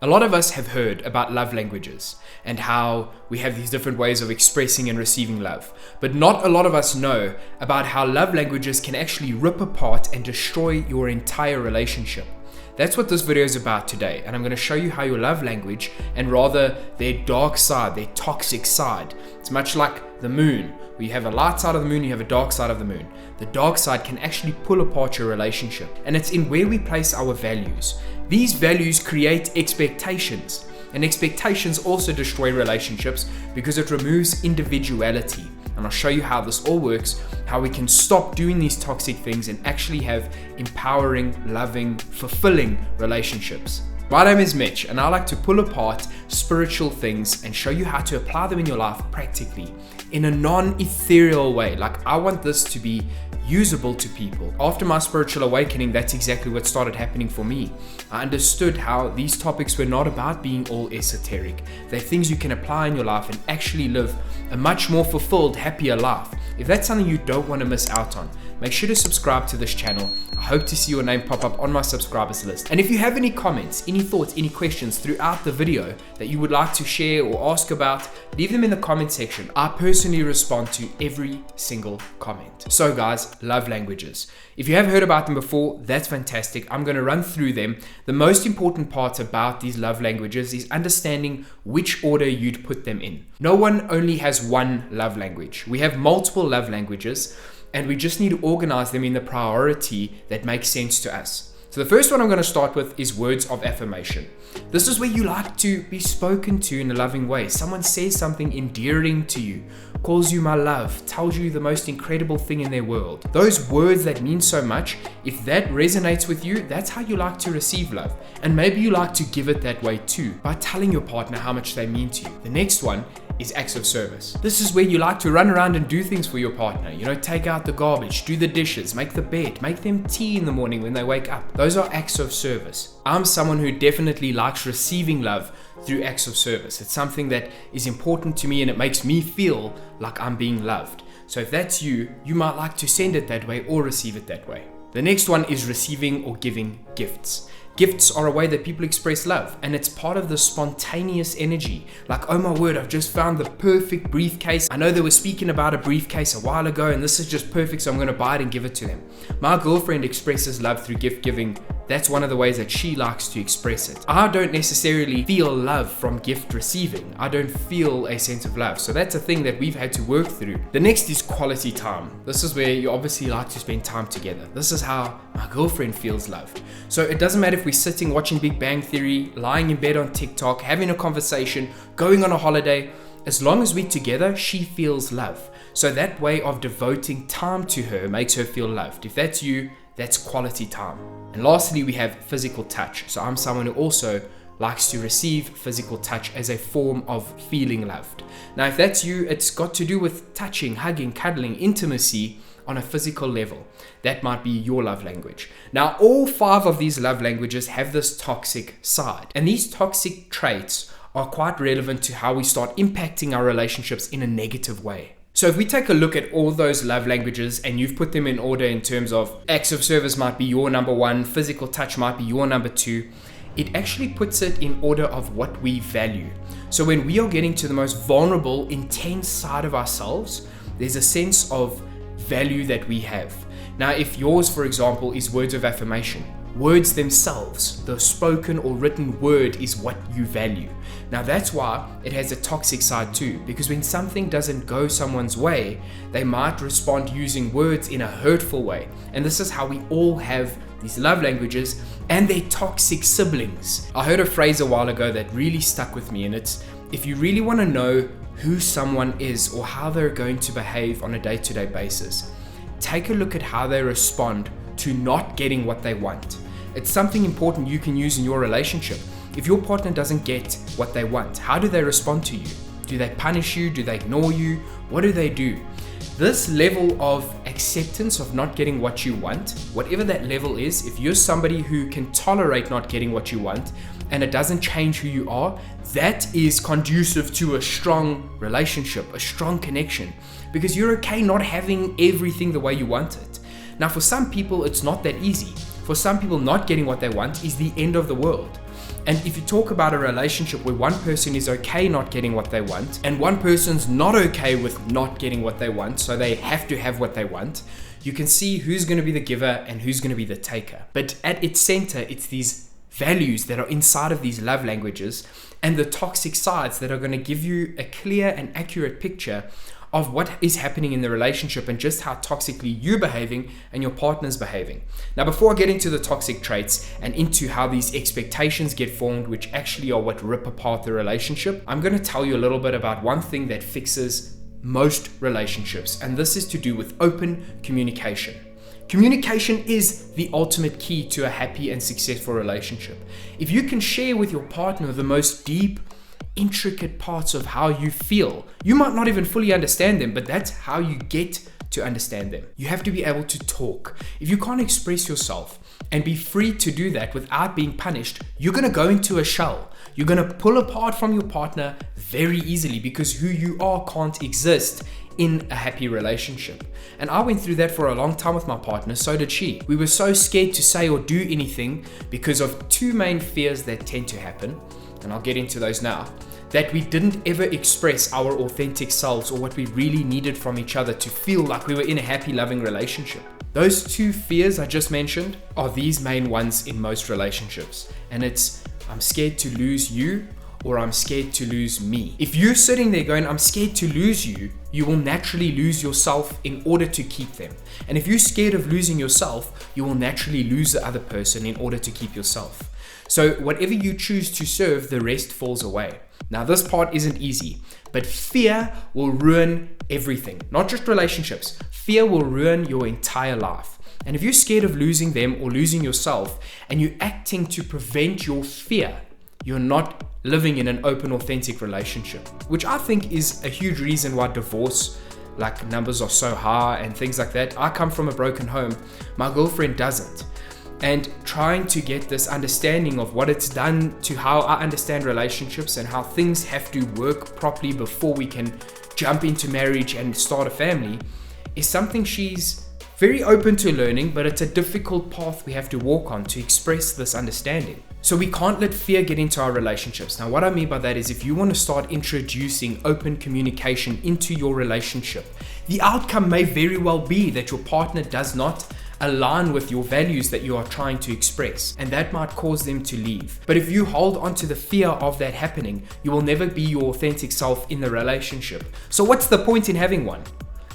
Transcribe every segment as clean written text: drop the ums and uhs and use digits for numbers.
A lot of us have heard about love languages and how we have these different ways of expressing and receiving love. But not a lot of us know about how love languages can actually rip apart and destroy your entire relationship. That's what this video is about today, and I'm going to show you how your love language, and rather their dark side, their toxic side, it's much like the moon, where you have a light side of the moon, you have a dark side of the moon. The dark side can actually pull apart your relationship, and it's in where we place our values. These values create expectations, and expectations also destroy relationships because it removes individuality. And I'll show you how this all works, how we can stop doing these toxic things and actually have empowering, loving, fulfilling relationships. My name is Mitch, and I like to pull apart spiritual things and show you how to apply them in your life practically in a non-ethereal way. Like, I want this to be usable to people. After my spiritual awakening, that's exactly what started happening for me. I understood how these topics were not about being all esoteric. They're things you can apply in your life and actually live a much more fulfilled, happier life. If that's something you don't want to miss out on, make sure to subscribe to this channel. I hope to see your name pop up on my subscribers list. And if you have any comments, any thoughts, any questions throughout the video that you would like to share or ask about, leave them in the comment section. I personally respond to every single comment. So guys, love languages. If you have heard about them before, that's fantastic. I'm going to run through them. The most important part about these love languages is understanding which order you'd put them in. No one only has one love language. We have multiple love languages, and we just need to organize them in the priority that makes sense to us. So the first one I'm going to start with is words of affirmation. This is where you like to be spoken to in a loving way. Someone says something endearing to you, calls you my love, tells you the most incredible thing in their world. Those words that mean so much, if that resonates with you, that's how you like to receive love. And maybe you like to give it that way too, by telling your partner how much they mean to you. The next one is acts of service. This is where you like to run around and do things for your partner. You know, take out the garbage, do the dishes, make the bed, make them tea in the morning when they wake up. Those are acts of service. I'm someone who definitely likes receiving love through acts of service. It's something that is important to me and it makes me feel like I'm being loved. So if that's you, you might like to send it that way or receive it that way. The next one is receiving or giving gifts. Gifts are a way that people express love, and it's part of the spontaneous energy. Like, oh my word, I've just found the perfect briefcase. I know they were speaking about a briefcase a while ago, and this is just perfect, so I'm going to buy it and give it to them. My girlfriend expresses love through gift giving. That's one of the ways that she likes to express it. I don't necessarily feel love from gift receiving. I don't feel a sense of love. So that's a thing that we've had to work through. The next is quality time. This is where you obviously like to spend time together. This is how my girlfriend feels loved. So it doesn't matter if we're sitting watching Big Bang Theory, lying in bed on TikTok, having a conversation, going on a holiday. As long as we're together, she feels love. So that way of devoting time to her makes her feel loved. If that's you, that's quality time. And lastly, we have physical touch. So I'm someone who also likes to receive physical touch as a form of feeling loved. Now, if that's you, it's got to do with touching, hugging, cuddling, intimacy on a physical level. That might be your love language. Now, all 5 of these love languages have this toxic side. And these toxic traits are quite relevant to how we start impacting our relationships in a negative way. So if we take a look at all those love languages and you've put them in order in terms of acts of service might be your number 1, physical touch might be your number 2, it actually puts it in order of what we value. So when we are getting to the most vulnerable, intense side of ourselves, there's a sense of value that we have. Now, if yours, for example, is words of affirmation, words themselves, the spoken or written word is what you value. Now that's why it has a toxic side too, because when something doesn't go someone's way, they might respond using words in a hurtful way. And this is how we all have these love languages and their toxic siblings. I heard a phrase a while ago that really stuck with me, and it's, if you really want to know who someone is or how they're going to behave on a day-to-day basis, take a look at how they respond to not getting what they want. It's something important you can use in your relationship. If your partner doesn't get what they want, how do they respond to you? Do they punish you? Do they ignore you? What do they do? This level of acceptance of not getting what you want, whatever that level is, if you're somebody who can tolerate not getting what you want and it doesn't change who you are, that is conducive to a strong relationship, a strong connection, because you're okay not having everything the way you want it. Now, for some people, it's not that easy. For some people, not getting what they want is the end of the world. And if you talk about a relationship where one person is okay not getting what they want, and one person's not okay with not getting what they want, so they have to have what they want, you can see who's going to be the giver and who's going to be the taker. But at its center, it's these values that are inside of these love languages and the toxic sides that are going to give you a clear and accurate picture of what is happening in the relationship and just how toxically you're behaving and your partner's behaving. Now, before I get into the toxic traits and into how these expectations get formed, which actually are what rip apart the relationship, I'm going to tell you a little bit about one thing that fixes most relationships, and this is to do with open communication. Communication is the ultimate key to a happy and successful relationship. If you can share with your partner the most deep, intricate parts of how you feel, you might not even fully understand them, but that's how you get to understand them. You have to be able to talk. If you can't express yourself and be free to do that without being punished, you're going to go into a shell. You're going to pull apart from your partner very easily because who you are can't exist in a happy relationship. And I went through that for a long time with my partner, so did she. We were so scared to say or do anything because of two main fears that tend to happen, and I'll get into those now, that we didn't ever express our authentic selves or what we really needed from each other to feel like we were in a happy, loving relationship. Those two fears I just mentioned are these main ones in most relationships. And it's, I'm scared to lose you, or I'm scared to lose me. If you're sitting there going, I'm scared to lose you, you will naturally lose yourself in order to keep them. And if you're scared of losing yourself, you will naturally lose the other person in order to keep yourself. So whatever you choose to serve, the rest falls away. Now, this part isn't easy, but fear will ruin everything, not just relationships. Fear will ruin your entire life. And if you're scared of losing them or losing yourself, and you're acting to prevent your fear, you're not living in an open, authentic relationship, which I think is a huge reason why divorce numbers are so high and things like that. I come from a broken home. My girlfriend doesn't. And trying to get this understanding of what it's done to how I understand relationships and how things have to work properly before we can jump into marriage and start a family is something she's very open to learning, but it's a difficult path we have to walk on to express this understanding. So we can't let fear get into our relationships. Now, what I mean by that is if you want to start introducing open communication into your relationship, the outcome may very well be that your partner does not align with your values that you are trying to express, and that might cause them to leave. But if you hold on to the fear of that happening, you will never be your authentic self in the relationship. So what's the point in having one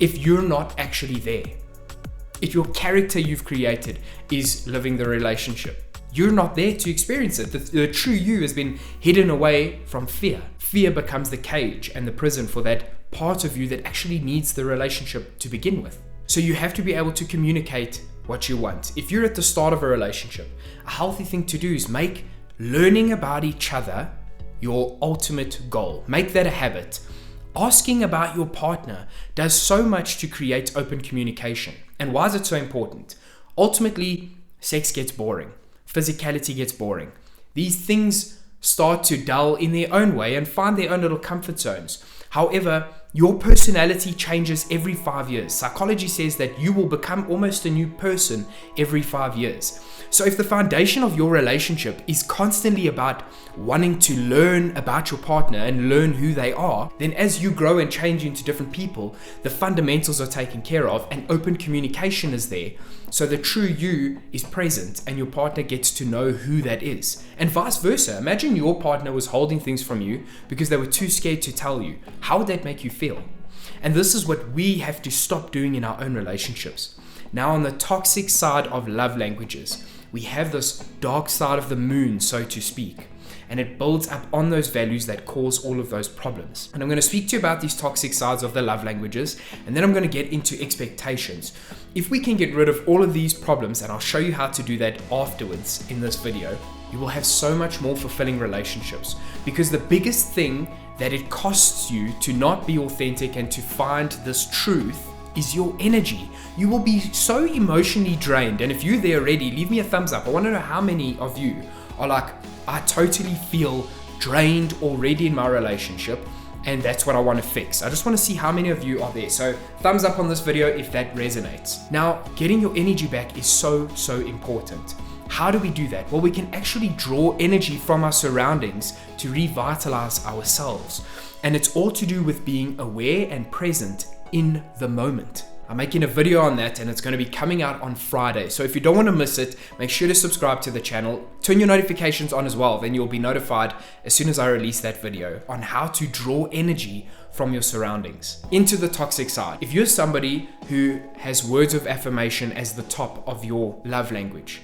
if you're not actually there? If your character you've created is living the relationship, you're not there to experience it. The true you has been hidden away from fear. Fear becomes the cage and the prison for that part of you that actually needs the relationship to begin with. So you have to be able to communicate what you want. If you're at the start of a relationship, a healthy thing to do is make learning about each other your ultimate goal. Make that a habit. Asking about your partner does so much to create open communication. And why is it so important? Ultimately, sex gets boring. Physicality gets boring. These things start to dull in their own way and find their own little comfort zones. However, your personality changes every 5 years. Psychology says that you will become almost a new person every 5 years. So if the foundation of your relationship is constantly about wanting to learn about your partner and learn who they are, then as you grow and change into different people, the fundamentals are taken care of and open communication is there. So the true you is present and your partner gets to know who that is. And vice versa. Imagine your partner was holding things from you because they were too scared to tell you. How would that make you feel? And this is what we have to stop doing in our own relationships. Now, on the toxic side of love languages, we have this dark side of the moon, so to speak, and it builds up on those values that cause all of those problems. And I'm going to speak to you about these toxic sides of the love languages, and then I'm going to get into expectations. If we can get rid of all of these problems, and I'll show you how to do that afterwards in this video, you will have so much more fulfilling relationships. Because the biggest thing that it costs you to not be authentic and to find this truth is your energy. You will be so emotionally drained. And if you're there already, leave me a thumbs up. I want to know how many of you are like, I totally feel drained already in my relationship, and that's what I want to fix. I just want to see how many of you are there. So thumbs up on this video if that resonates. Now, getting your energy back is so important. How do we do that? Well, we can actually draw energy from our surroundings to revitalize ourselves. And it's all to do with being aware and present in the moment. I'm making a video on that and it's going to be coming out on Friday. So if you don't want to miss it, make sure to subscribe to the channel. Turn your notifications on as well. Then you'll be notified as soon as I release that video on how to draw energy from your surroundings into the toxic side. If you're somebody who has words of affirmation as the top of your love language,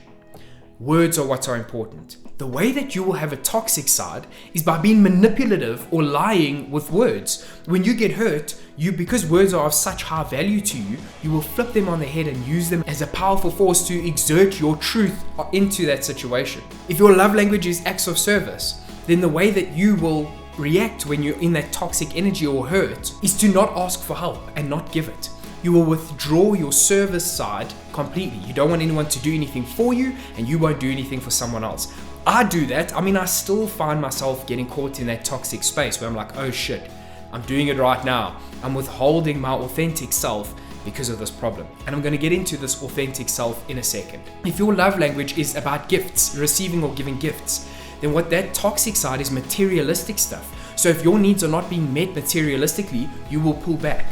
words are what are important. The way that you will have a toxic side is by being manipulative or lying with words. When you get hurt, because words are of such high value to you, you will flip them on the head and use them as a powerful force to exert your truth into that situation. If your love language is acts of service, then the way that you will react when you're in that toxic energy or hurt is to not ask for help and not give it. You will withdraw your service side completely. You don't want anyone to do anything for you, and you won't do anything for someone else. I do that. I still find myself getting caught in that toxic space where I'm like, oh shit, I'm doing it right now. I'm withholding my authentic self because of this problem. And I'm going to get into this authentic self in a second. If your love language is about gifts, receiving or giving gifts, then what that toxic side is materialistic stuff. So if your needs are not being met materialistically, you will pull back.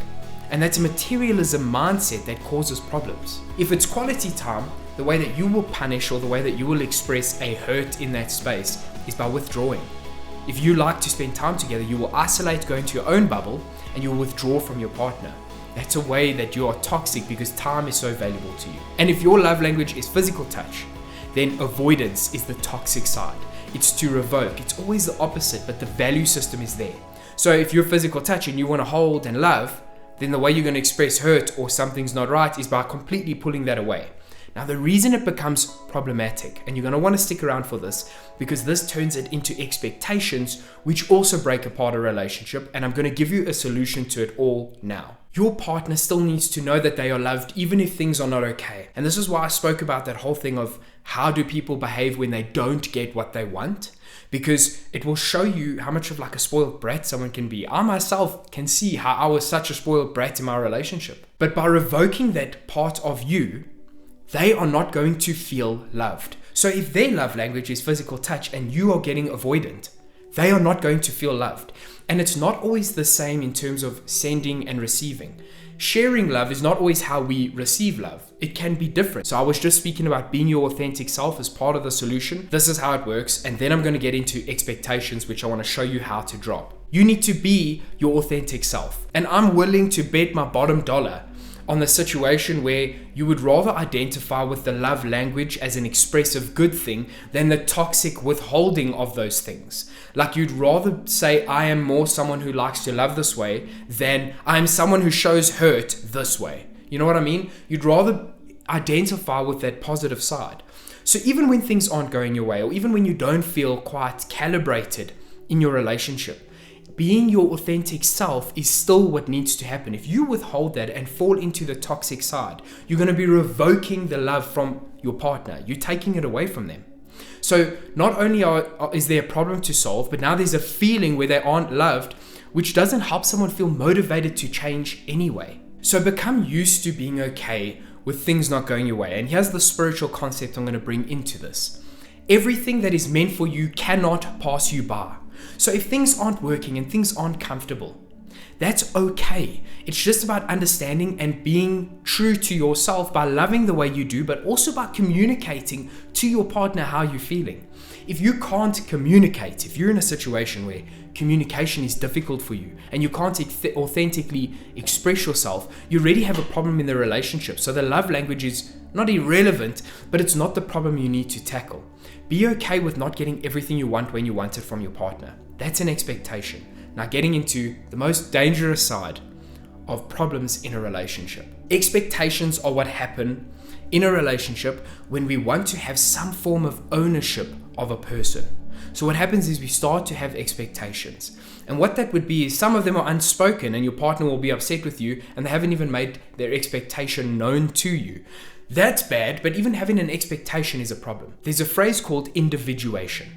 And that's a materialism mindset that causes problems. If it's quality time, the way that you will punish or the way that you will express a hurt in that space is by withdrawing. If you like to spend time together, you will isolate, go into your own bubble, and you will withdraw from your partner. That's a way that you are toxic because time is so valuable to you. And if your love language is physical touch, then avoidance is the toxic side. It's to revoke. It's always the opposite, but the value system is there. So if you're physical touch and you want to hold and love, then the way you're going to express hurt or something's not right is by completely pulling that away. Now, the reason it becomes problematic, and you're going to want to stick around for this, because this turns it into expectations, which also break apart a relationship, and I'm going to give you a solution to it all now. Your partner still needs to know that they are loved, even if things are not okay. And this is why I spoke about that whole thing of how do people behave when they don't get what they want, because it will show you how much of like a spoiled brat someone can be. I myself can see how I was such a spoiled brat in my relationship. But by revoking that part of you, they are not going to feel loved. So if their love language is physical touch and you are getting avoidant, they are not going to feel loved. And it's not always the same in terms of sending and receiving. Sharing love is not always how we receive love. It can be different. So I was just speaking about being your authentic self as part of the solution. This is how it works. And then I'm going to get into expectations, which I want to show you how to drop. You need to be your authentic self. And I'm willing to bet my bottom dollar on the situation where you would rather identify with the love language as an expressive good thing than the toxic withholding of those things. Like you'd rather say, I am more someone who likes to love this way than I am someone who shows hurt this way. You know what I mean? You'd rather identify with that positive side. So even when things aren't going your way, or even when you don't feel quite calibrated in your relationship, being your authentic self is still what needs to happen. If you withhold that and fall into the toxic side, you're going to be revoking the love from your partner. You're taking it away from them. So not only is there a problem to solve, but now there's a feeling where they aren't loved, which doesn't help someone feel motivated to change anyway. So become used to being okay with things not going your way. And here's the spiritual concept I'm going to bring into this. Everything that is meant for you cannot pass you by. So if things aren't working and things aren't comfortable, that's okay. It's just about understanding and being true to yourself by loving the way you do, but also by communicating to your partner how you're feeling. If you can't communicate, if you're in a situation where communication is difficult for you and you can't authentically express yourself, you already have a problem in the relationship. So the love language is not irrelevant, but it's not the problem you need to tackle. Be okay with not getting everything you want when you want it from your partner. That's an expectation. Now getting into the most dangerous side of problems in a relationship. Expectations are what happen in a relationship when we want to have some form of ownership of a person. So what happens is we start to have expectations. And what that would be is some of them are unspoken and your partner will be upset with you and they haven't even made their expectation known to you. That's bad, but even having an expectation is a problem. There's a phrase called individuation,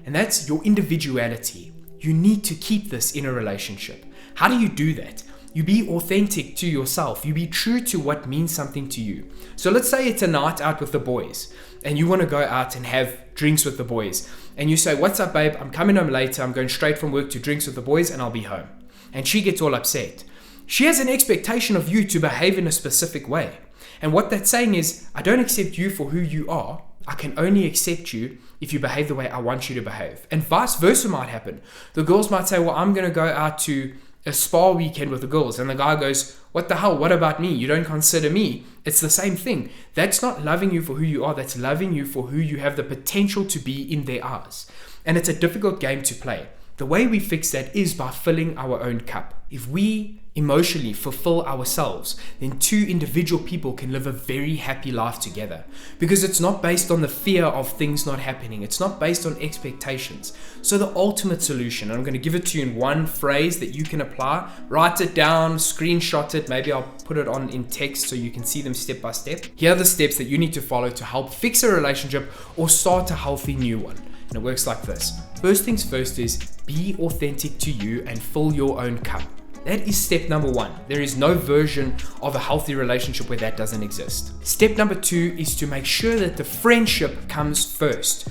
and that's your individuality. You need to keep this in a relationship. How do you do that? You be authentic to yourself. You be true to what means something to you. So let's say it's a night out with the boys and you want to go out and have drinks with the boys. And you say, "What's up, babe? I'm coming home later. I'm going straight from work to drinks with the boys and I'll be home." And she gets all upset. She has an expectation of you to behave in a specific way. And what that's saying is, I don't accept you for who you are. I can only accept you if you behave the way I want you to behave. And vice versa might happen. The girls might say, "Well, I'm going to go out to a spa weekend with the girls." And the guy goes, "What the hell? What about me? You don't consider me." It's the same thing. That's not loving you for who you are. That's loving you for who you have the potential to be in their eyes. And it's a difficult game to play. The way we fix that is by filling our own cup. If we emotionally fulfill ourselves, then two individual people can live a very happy life together, because it's not based on the fear of things not happening. It's not based on expectations. So the ultimate solution, and I'm going to give it to you in one phrase that you can apply. Write it down, screenshot it. Maybe I'll put it on in text so you can see them step by step. Here are the steps that you need to follow to help fix a relationship or start a healthy new one. And it works like this. First things first is be authentic to you and fill your own cup. That is step number one. There is no version of a healthy relationship where that doesn't exist. Step number two is to make sure that the friendship comes first.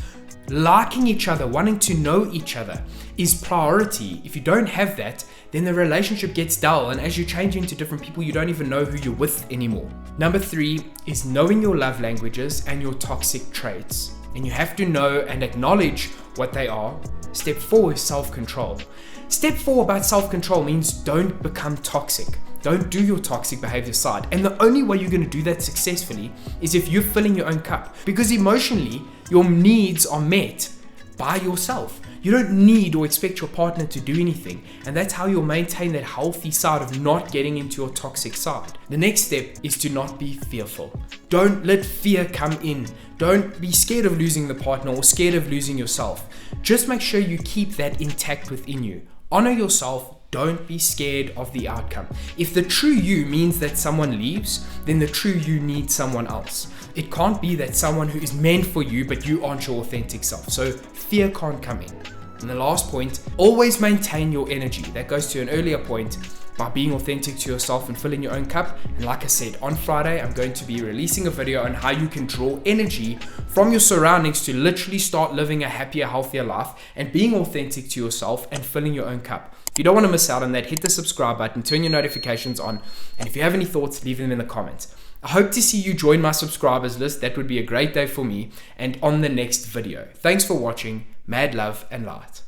Liking each other, wanting to know each other is priority. If you don't have that, then the relationship gets dull, and as you change into different people, you don't even know who you're with anymore. Number three is knowing your love languages and your toxic traits. And you have to know and acknowledge what they are. Step four is self-control. Step four about self-control means don't become toxic. Don't do your toxic behavior side. And the only way you're going to do that successfully is if you're filling your own cup. Because emotionally, your needs are met by yourself. You don't need or expect your partner to do anything. And that's how you'll maintain that healthy side of not getting into your toxic side. The next step is to not be fearful. Don't let fear come in. Don't be scared of losing the partner or scared of losing yourself. Just make sure you keep that intact within you. Honor yourself. Don't be scared of the outcome. If the true you means that someone leaves, then the true you needs someone else. It can't be that someone who is meant for you, but you aren't your authentic self. So fear can't come in. And the last point, always maintain your energy. That goes to an earlier point by being authentic to yourself and filling your own cup. And like I said, on Friday, I'm going to be releasing a video on how you can draw energy from your surroundings to literally start living a happier, healthier life and being authentic to yourself and filling your own cup. If you don't want to miss out on that, hit the subscribe button, turn your notifications on, and if you have any thoughts, leave them in the comments. I hope to see you join my subscribers list. That would be a great day for me, and on the next video. Thanks for watching. Mad love and light.